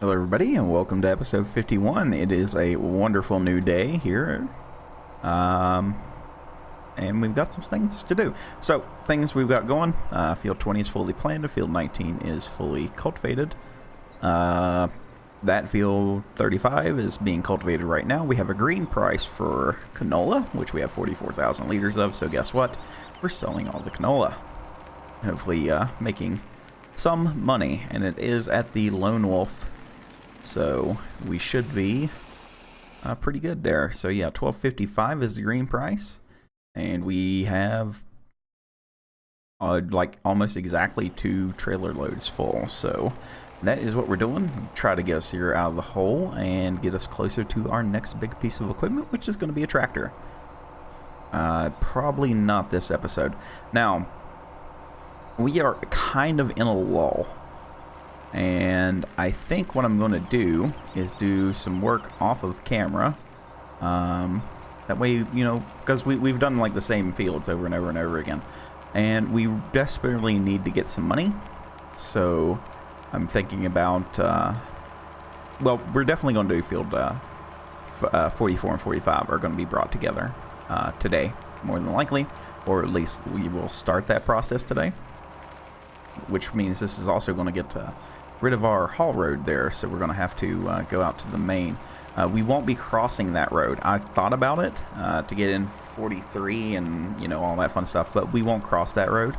Hello everybody and welcome to episode 51. It is a wonderful new day here. And we've got some things to do. So, things we've got going. Field 20 is fully planted. Field 19 is fully cultivated. That field 35 is being cultivated right now. We have a green price for canola, which we have 44,000 liters of. So guess what? We're selling all the canola. Hopefully making some money. And it is at the Lone Wolf. So we should be pretty good there. So yeah, 12.55 is the green price, and we have like almost exactly 2 trailer loads full. So that is what we're doing. Try to get us here out of the hole and get us closer to our next big piece of equipment, which is going to be a tractor. Probably not this episode. Now we are kind of in a lull. And I think what I'm going to do is do some work off of camera. That way, you know, because we've done like the same fields over and over and over again. And we desperately need to get some money. So I'm thinking about, well, we're definitely going to do field 44 and 45 are going to be brought together today, more than likely. Or at least we will start that process today. Which means this is also going to get rid of our haul road there, so we're going to have to go out to the main. We won't be crossing that road. I thought about it to get in 43 and, you know, all that fun stuff, but we won't cross that road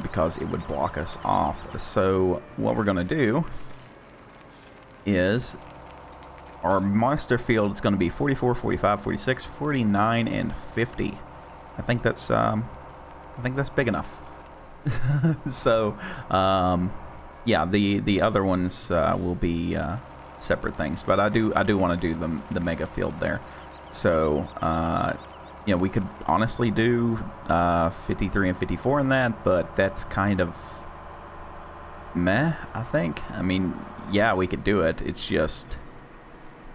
because it would block us off. So what we're going to do is our monster field is going to be 44, 45, 46, 49, and 50. I think that's big enough. So yeah, the other ones will be separate things, but I do want to do the mega field there. So you know, we could honestly do 53 and 54 in that, but that's kind of meh, I think. I mean, yeah, we could do it. It's just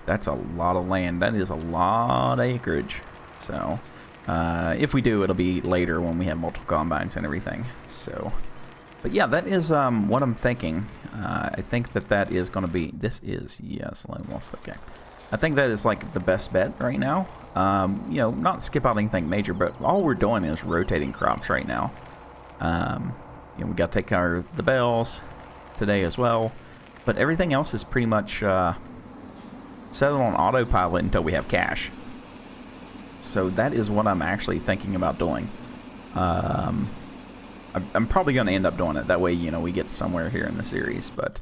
that's a lot of land. That is a lot of acreage. So if we do, it'll be later when we have multiple combines and everything. So. But yeah, that is what I'm thinking. I think that is going to be... This is... Yes, Lone Wolf. Okay. I think that is like the best bet right now. You know, not skip out anything major, but all we're doing is rotating crops right now. You know, we got to take care of the bales today as well. But everything else is pretty much set on autopilot until we have cash. So that is what I'm actually thinking about doing. I'm probably going to end up doing it. That way, you know, we get somewhere here in the series. But,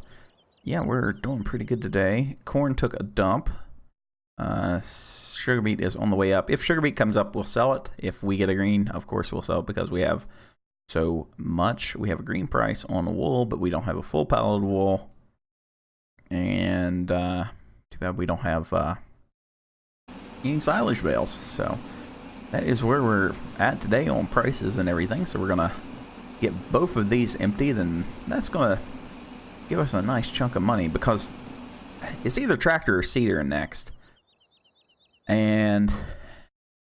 yeah, we're doing pretty good today. Corn took a dump. Sugar beet is on the way up. If sugar beet comes up, we'll sell it. If we get a green, of course, we'll sell it because we have so much. We have a green price on the wool, but we don't have a full pallet of wool. And too bad we don't have any silage bales. So that is where we're at today on prices and everything. So we're going to get both of these emptied, and that's going to give us a nice chunk of money because it's either tractor or seeder next. And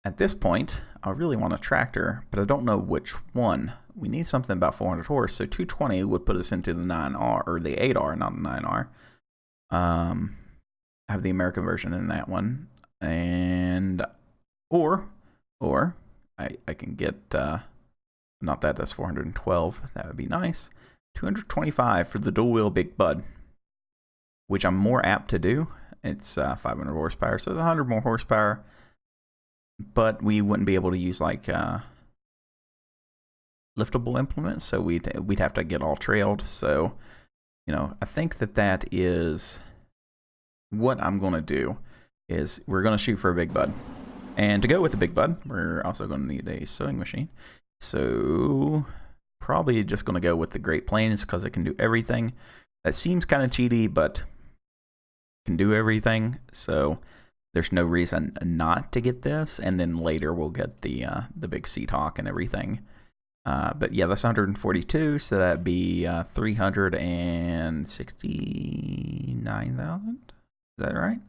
at this point, I really want a tractor, but I don't know which one. We need something about 400 horse, so 220 would put us into the 9R, or the 8R, not the 9R. I have the American version in that one. And, or I can get... not that, that's 412. That would be nice. 225 for the dual wheel Big Bud, which I'm more apt to do. It's 500 horsepower, so it's 100 more horsepower. But we wouldn't be able to use like liftable implements, so we'd have to get all trailed. So, you know, I think that is what I'm going to do. Is we're going to shoot for a Big Bud, and to go with the Big Bud, we're also going to need a sewing machine. So probably just going to go with the Great Plains because it can do everything. That seems kind of cheaty, but can do everything. So there's no reason not to get this. And then later we'll get the big Seat Hawk and everything. But yeah, that's 142. So that'd be 369,000. Is that right?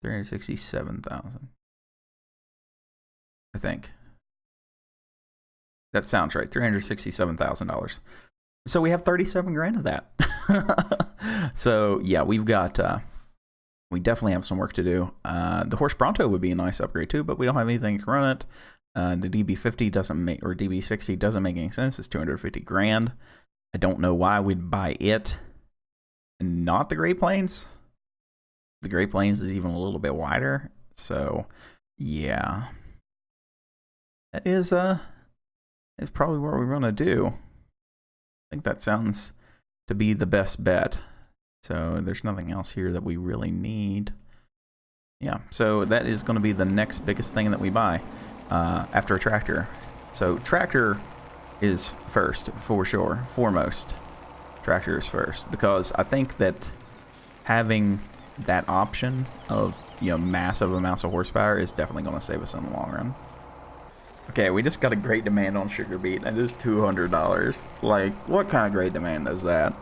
367,000. I think. That sounds right. $367,000. So we have 37 grand of that. So yeah, we definitely have some work to do. The Horse Bronto would be a nice upgrade too, but we don't have anything to run it. The DB50 doesn't make, or DB60 doesn't make any sense. It's 250 grand. I don't know why we'd buy it and not the Great Plains. The Great Plains is even a little bit wider. So yeah, that is probably what we're gonna do. I think that sounds to be the best bet. So there's nothing else here that we really need. Yeah, so that is going to be the next biggest thing that we buy after a tractor. So tractor is first, for sure, foremost. Tractor is first, because I think that having that option of, you know, massive amounts of horsepower is definitely going to save us in the long run. Okay, we just got a great demand on sugar beet. That is $200. Like, what kind of great demand is that?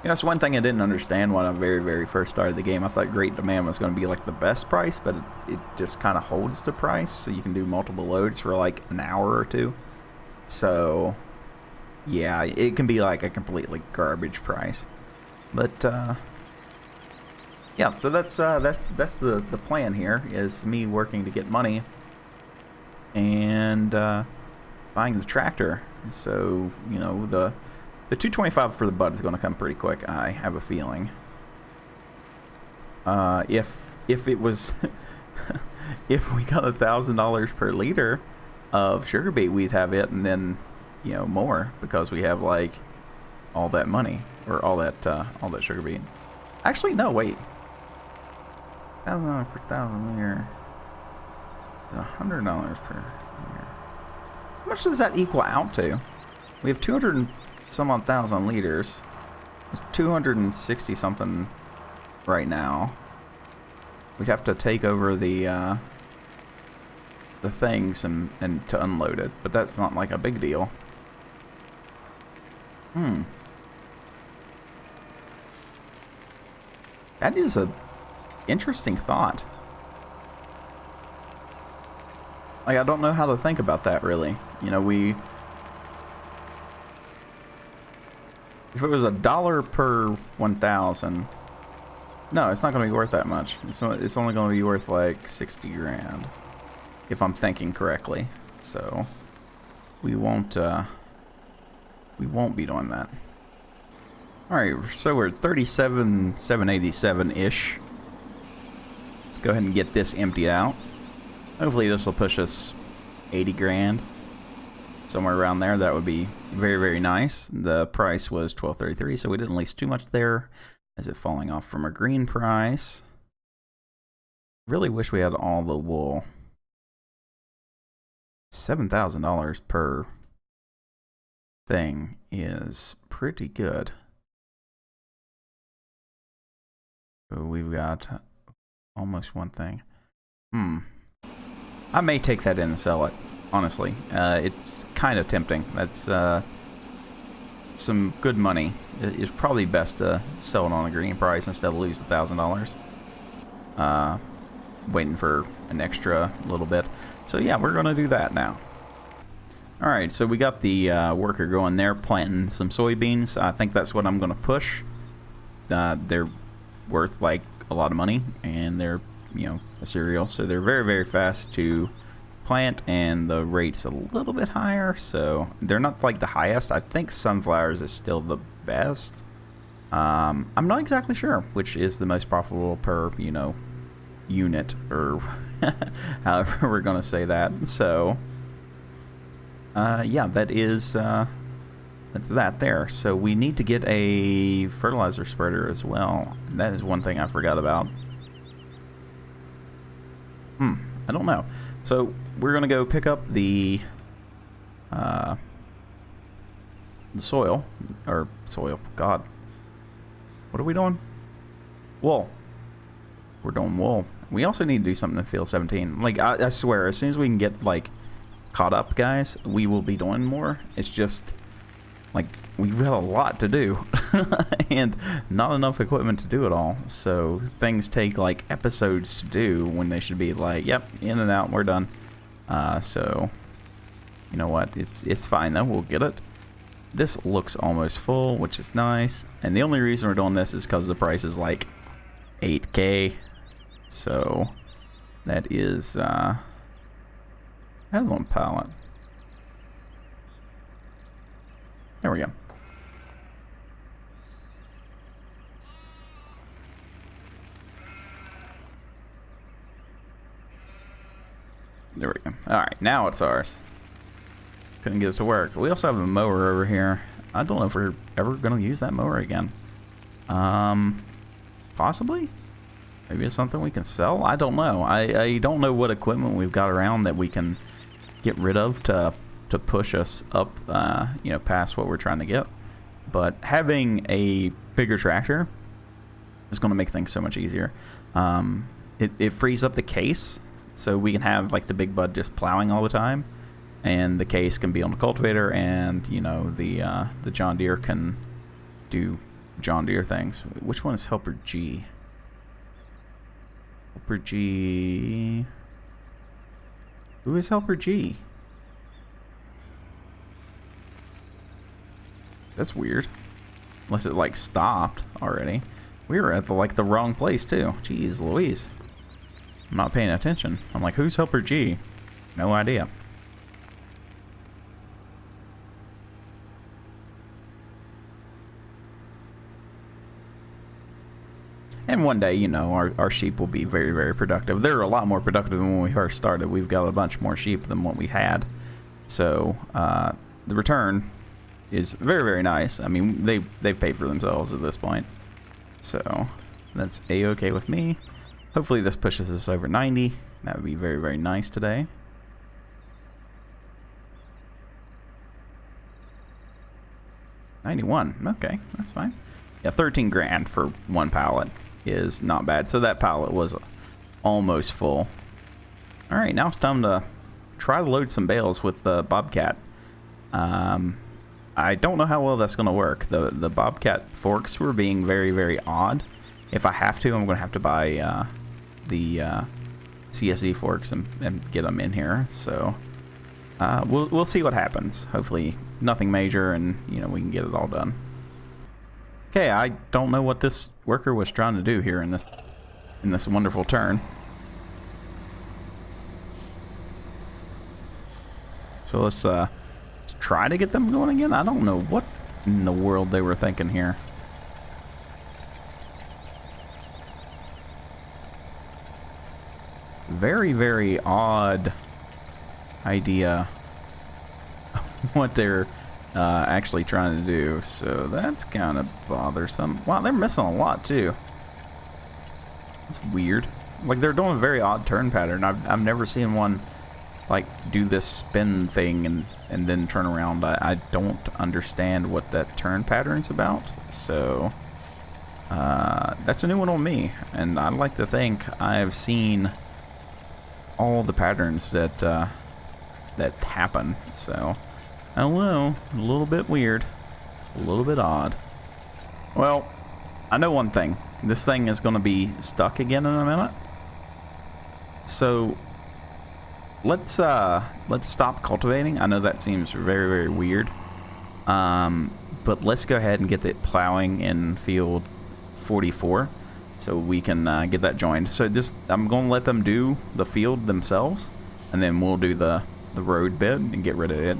You know, that's one thing I didn't understand when I very first started the game. I thought Great Demand was going to be like the best price, but it just kind of holds the price, so you can do multiple loads for like an hour or two. So, yeah, it can be like a completely garbage price. But yeah, so that's the plan here, is me working to get money and buying the tractor. So, you know, the 225 for the bud is going to come pretty quick, I have a feeling. If it was if we got $1,000 per liter of sugar beet, we'd have it, and then, you know, more, because we have like all that money, or all that sugar beet. Actually, no, wait. $1,000 per 1,000 liter. $100 per liter. How much does that equal out to? We have 200 and some odd thousand liters. It's 260 something right now. We'd have to take over the things and to unload it, but that's not like a big deal. That is a interesting thought. Like, I don't know how to think about that, really. You know, if it was $1 per 1,000, no, it's not going to be worth that much. It's only going to be worth like 60 grand, if I'm thinking correctly. So we won't be doing that. All right, so we're 37,787 ish. Let's go ahead and get this emptied out. Hopefully this will push us 80 grand. Somewhere around there. That would be very nice. The price was $12.33, so we didn't lease too much there. Is it falling off from a green price? Really wish we had all the wool. $7,000 per thing is pretty good. So we've got almost one thing. I may take that in and sell it. Honestly, it's kind of tempting. That's some good money. It's probably best to sell it on a green price instead of lose $1,000. Waiting for an extra little bit. So yeah, we're gonna do that now. All right, so we got the worker going there planting some soybeans. I think that's what I'm gonna push. They're worth like a lot of money, and they're, you know, a cereal, so they're very fast to plant, and the rate's a little bit higher, so they're not like the highest. I think sunflowers is still the best. I'm not exactly sure which is the most profitable per, you know, unit, or however we're gonna say that. So yeah, that is that's that there. So we need to get a fertilizer spreader as well. That is one thing I forgot about. I don't know. So we're gonna go pick up the soil, or soil. God, what are we doing? Wool. We're doing wool. We also need to do something in field 17. Like, I swear, as soon as we can get like caught up, guys, we will be doing more. It's just like we've got a lot to do and not enough equipment to do it all. So things take like episodes to do when they should be like, yep, in and out, we're done. So you know what? It's fine though. We'll get it. this looks almost full, which is nice. And the only reason we're doing this is because the price is like 8K. So that is another one pallet. There we go. There we go. Alright, now it's ours. Couldn't get it to work. We also have a mower over here. I don't know if we're ever going to use that mower again. Possibly? Maybe it's something we can sell? I don't know. I don't know what equipment we've got around that we can get rid of to push us up, you know, past what we're trying to get. But having a bigger tractor is going to make things so much easier. It frees up the case, so we can have like the big bud just plowing all the time, and the case can be on the cultivator, and you know the John Deere can do John Deere things. Which one is helper G? Helper G. Who is helper G? That's weird. Unless it like stopped already. We were at the wrong place too. Jeez Louise. I'm not paying attention. I'm like, who's helper G? No idea. And one day, you know, our sheep will be very, very productive. They're a lot more productive than when we first started. We've got a bunch more sheep than what we had. So, the return is very, very nice. I mean, they've paid for themselves at this point. So, that's A-okay with me. Hopefully this pushes us over 90. That would be very, very nice today. $91. Okay, that's fine. Yeah, 13 grand for one pallet is not bad. So that pallet was almost full. All right, now it's time to try to load some bales with the Bobcat. I don't know how well that's going to work. The Bobcat forks were being very, very odd. If I have to, I'm going to have to buy the CSE forks and get them in here. So we'll see what happens. Hopefully nothing major, and you know, we can get it all done. Okay, I don't know what this worker was trying to do here in this wonderful turn. So let's try to get them going again. I don't know what in the world they were thinking here. Very, very odd idea what they're actually trying to do. So that's kind of bothersome. Wow, they're missing a lot too. That's weird. Like, they're doing a very odd turn pattern. I've never seen one like do this spin thing and then turn around. I don't understand what that turn pattern's about. So that's a new one on me, and I like to think I've seen all the patterns that that happen. So I don't know, a little bit weird, a little bit odd. Well, I know one thing. This thing is going to be stuck again in a minute. So let's stop cultivating. I know that seems very, very weird. But let's go ahead and get it plowing in field 44 so we can get that joined. So just, I'm going to let them do the field themselves, and then we'll do the road bed and get rid of it.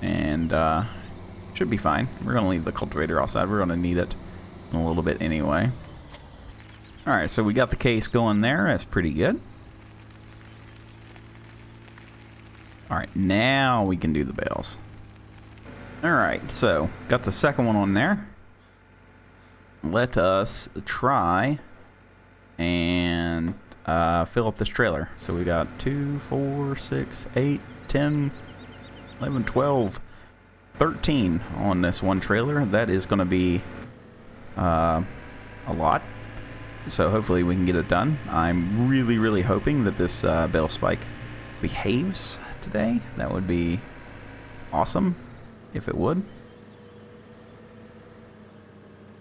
And should be fine. We're going to leave the cultivator outside. We're going to need it in a little bit anyway. Alright, so we got the case going there. That's pretty good. Alright, now we can do the bales. Alright, so got the second one on there. Let us try and fill up this trailer. So we got 2, 4, 6, 8, 10, 11, 12, 13 on this one trailer. That is going to be a lot. So hopefully we can get it done. I'm really, really hoping that this bale spike behaves today. That would be awesome if it would.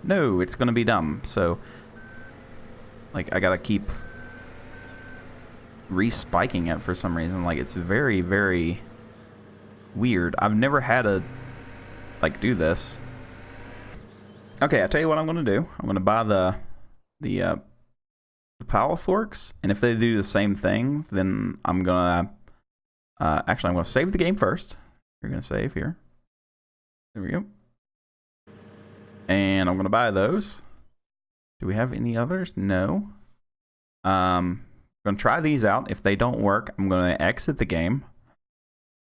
No, it's going to be dumb. So, like, I got to keep respiking it for some reason. Like, it's very, very weird. I've never had a like do this. Okay, I'll tell you what I'm gonna do. I'm gonna buy the pallet forks, and if they do the same thing, then I'm gonna actually I'm gonna save the game first. You're gonna save here. There we go. And I'm gonna buy those. Do we have any others? No. I'm gonna try these out. If they don't work, I'm gonna exit the game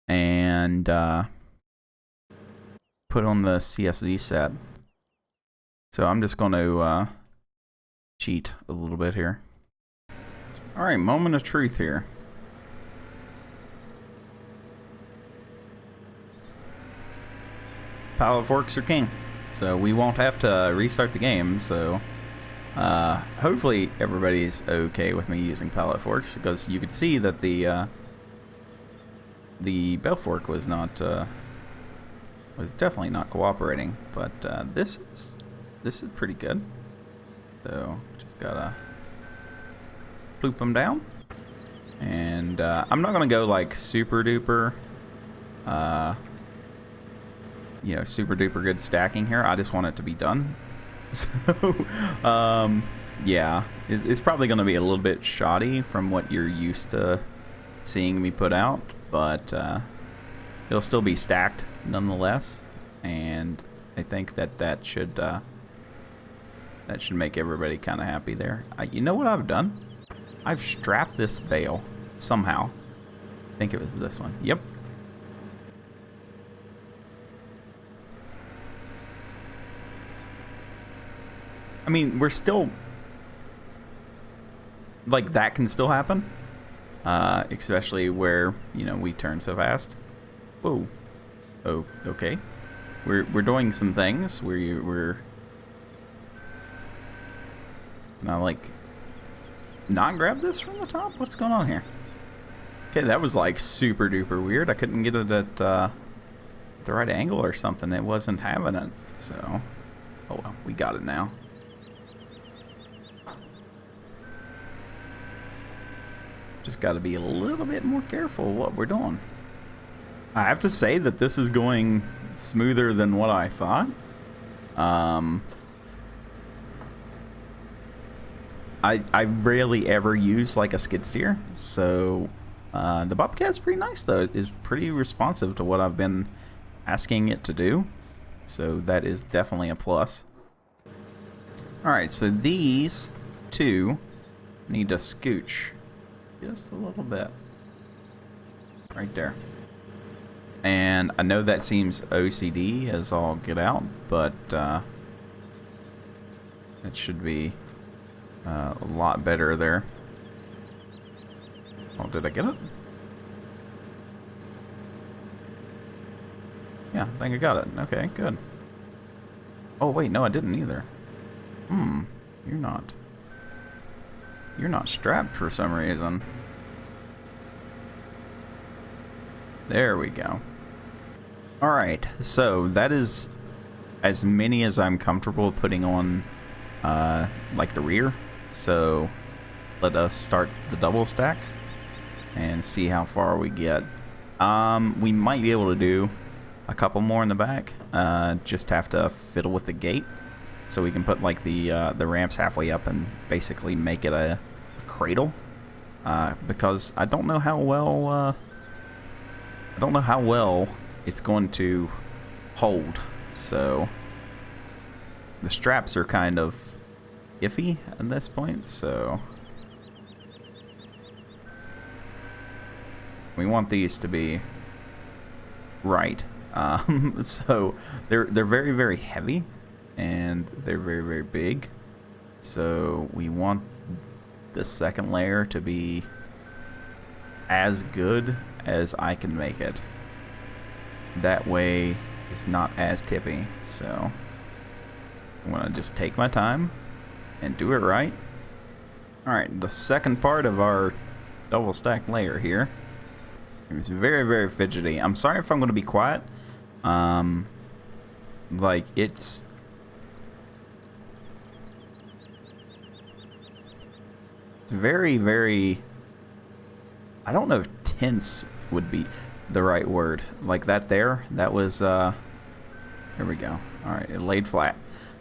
and put on the CSZ set. So I'm just gonna cheat a little bit here. All right, moment of truth here. Pallet forks are king, so we won't have to restart the game. So hopefully everybody's okay with me using pallet forks, because you could see that the bale fork was not was definitely not cooperating. But this is pretty good. So just gotta ploop them down, and I'm not gonna go like super duper. You know, super duper good stacking here. I just want it to be done. So, yeah, it's probably going to be a little bit shoddy from what you're used to seeing me put out, but it'll still be stacked nonetheless. And I think that should make everybody kind of happy there. You know what I've done? I've strapped this bale somehow. I think it was this one. Yep. I mean, we're still, like, that can still happen, especially where, you know, we turn so fast. Whoa. Oh, okay. We're doing some things where we're can I, like, not grab this from the top? What's going on here? Okay, that was, like, super duper weird. I couldn't get it at the right angle or something. It wasn't having it, so, oh well, we got it now. Just got to be a little bit more careful what we're doing. I have to say that this is going smoother than what I thought. I rarely ever use like a skid steer, so the Bobcat's pretty nice though. It's pretty responsive to what I've been asking it to do, so that is definitely a plus. Alright, so these two need to scooch just a little bit right there, and I know that seems OCD as all get out, but it should be a lot better there. Oh, did I get it? Yeah, I think I got it. Okay, good. Oh wait, no I didn't either. You're not strapped for some reason. There we go. Alright, so that is as many as I'm comfortable putting on like the rear. So let us start the double stack and see how far we get. We might be able to do a couple more in the back. Just have to fiddle with the gate, so we can put like the ramps halfway up and basically make it a cradle. Because I don't know how well it's going to hold. So the straps are kind of iffy at this point, so we want these to be right. So they're very, very heavy, and they're very, very big, so we want the second layer to be as good as I can make it. That way it's not as tippy. So I'm gonna just take my time and do it right. Alright, the second part of our double stack layer here. It's very, very fidgety. I'm sorry if I'm gonna be quiet. Like it's very, very, I don't know if tense would be the right word. Like that there, that was There we go. All right, it laid flat.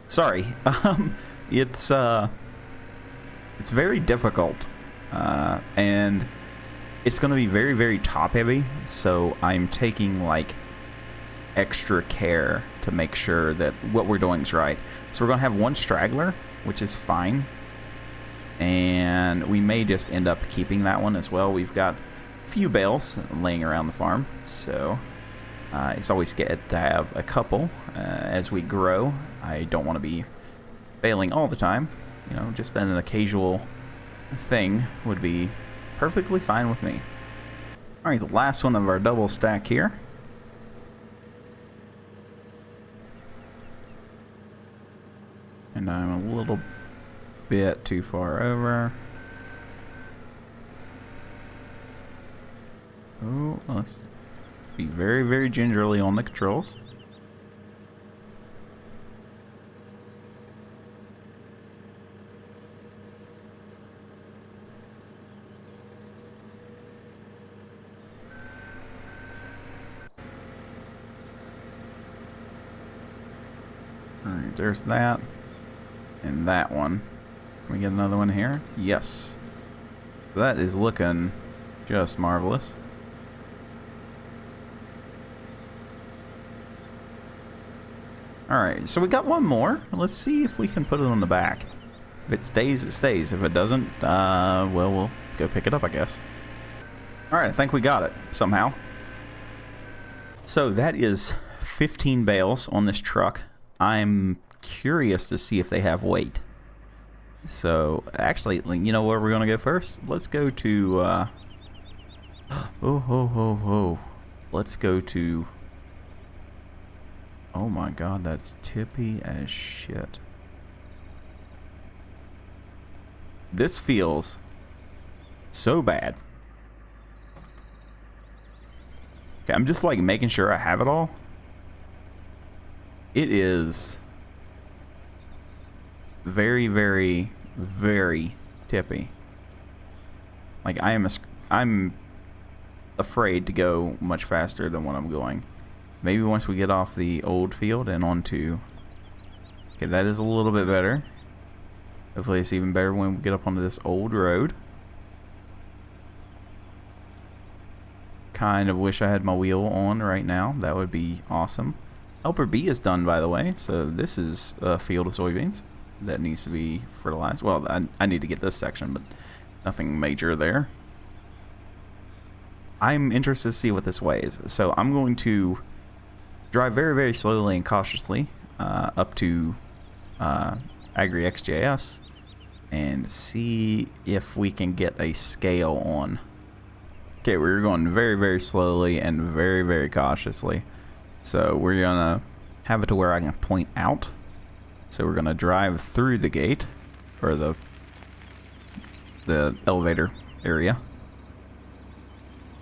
Sorry. It's very difficult, and it's going to be very, very top heavy. So I'm taking like extra care to make sure that what we're doing is right. So we're going to have one straggler, which is fine, and we may just end up keeping that one as well. We've got a few bales laying around the farm, so it's always good to have a couple as we grow. I don't want to be baling all the time, you know, just an occasional thing would be perfectly fine with me. All right, the last one of our double stack here. And I'm a little bit too far over. Oh, let's be very, very gingerly on the controls. Alright, there's that. And that one. Can we get another one here? Yes. That is looking just marvelous. Alright, so we got one more. Let's see if we can put it on the back. If it stays, it stays. If it doesn't, well, we'll go pick it up, I guess. Alright, I think we got it somehow. So that is 15 bales on this truck. I'm curious to see if they have weight. So, actually, you know where we're going to go first? Let's go to, let's go to... Oh my god, that's tippy as shit. This feels so bad. Okay, I'm just like making sure I have it all. It is very, very, very tippy. Like I'm afraid to go much faster than what I'm going. Maybe once we get off the old field and onto... Okay, that is a little bit better. Hopefully it's even better when we get up onto this old road. Kind of wish I had my wheel on right now. That would be awesome. Helper B is done, by the way. So this is a field of soybeans that needs to be fertilized. Well, I need to get this section, but nothing major there. I'm interested to see what this weighs. So I'm going to drive very, very slowly and cautiously up to AgriXJS and see if we can get a scale on. Okay, we're going very, very slowly and very, very cautiously. So we're gonna have it to where I can point out. So we're gonna drive through the gate, or the elevator area.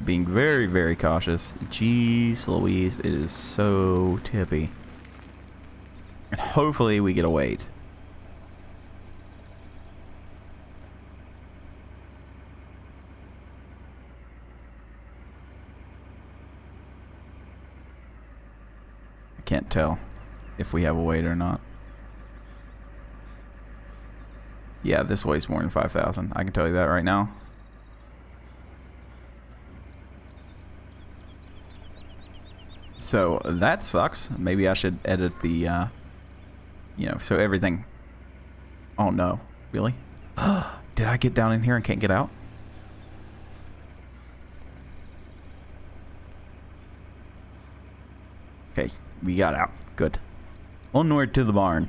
Being very, very cautious. Jeez Louise, it is so tippy. And hopefully we get a weight. I can't tell if we have a weight or not. Yeah, this weighs more than 5,000. I can tell you that right now. So that sucks. Maybe I should edit the, you know, so everything. Oh no, really? Did I get down in here and can't get out? Okay, we got out. Good. Onward to the barn.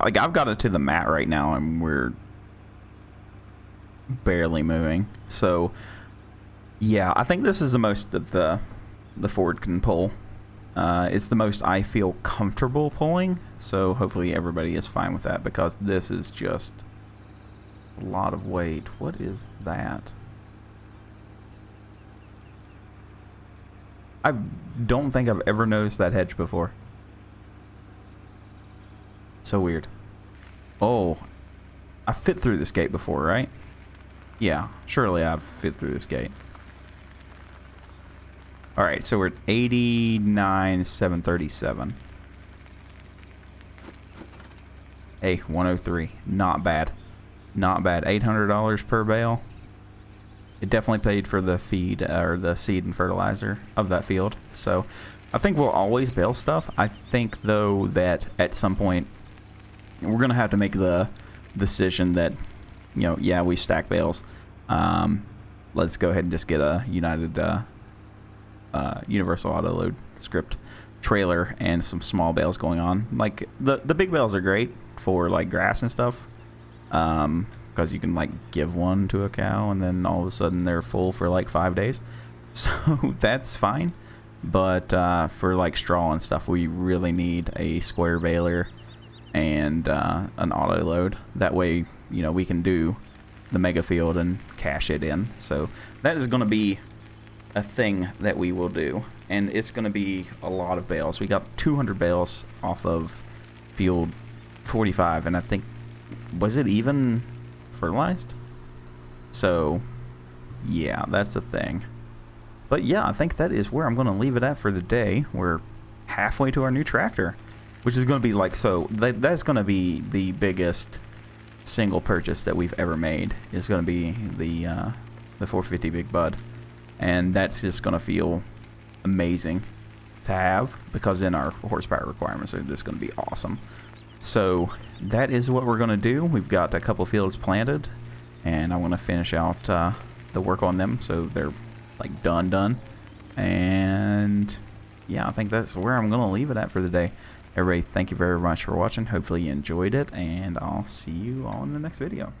Like, I've got it to the mat right now, and we're barely moving. So, yeah, I think this is the most that the Ford can pull. It's the most I feel comfortable pulling. So, hopefully everybody is fine with that, because this is just a lot of weight. What is that? I don't think I've ever noticed that hedge before. So weird. Oh, I fit through this gate before, right? Yeah, surely I've fit through this gate. Alright, so we're at 89,737. Hey, 103. Not bad. Not bad. $800 per bale. It definitely paid for the feed, or the seed and fertilizer of that field. So I think we'll always bale stuff. I think, though, that at some point we're going to have to make the decision that, you know, yeah, we stack bales. Let's go ahead and just get a universal auto load script trailer and some small bales going on. Like the big bales are great for like grass and stuff, because you can like give one to a cow and then all of a sudden they're full for like 5 days, so that's fine. But for like straw and stuff, we really need a square baler and an auto load. That way, you know, we can do the mega field and cash it in. So that is going to be a thing that we will do, and it's going to be a lot of bales. We got 200 bales off of field 45, and I think, was it even fertilized? So yeah, that's the thing. But yeah, I think that is where I'm going to leave it at for the day. We're halfway to our new tractor, which is going to be like, so that's going to be the biggest single purchase that we've ever made, is going to be the 450 Big Bud. And that's just going to feel amazing to have, because then our horsepower requirements are just going to be awesome. So that is what we're going to do. We've got a couple fields planted, and I want to finish out the work on them so they're like done. And yeah, I think that's where I'm going to leave it at for the day. Everybody, thank you very much for watching. Hopefully you enjoyed it, and I'll see you all in the next video.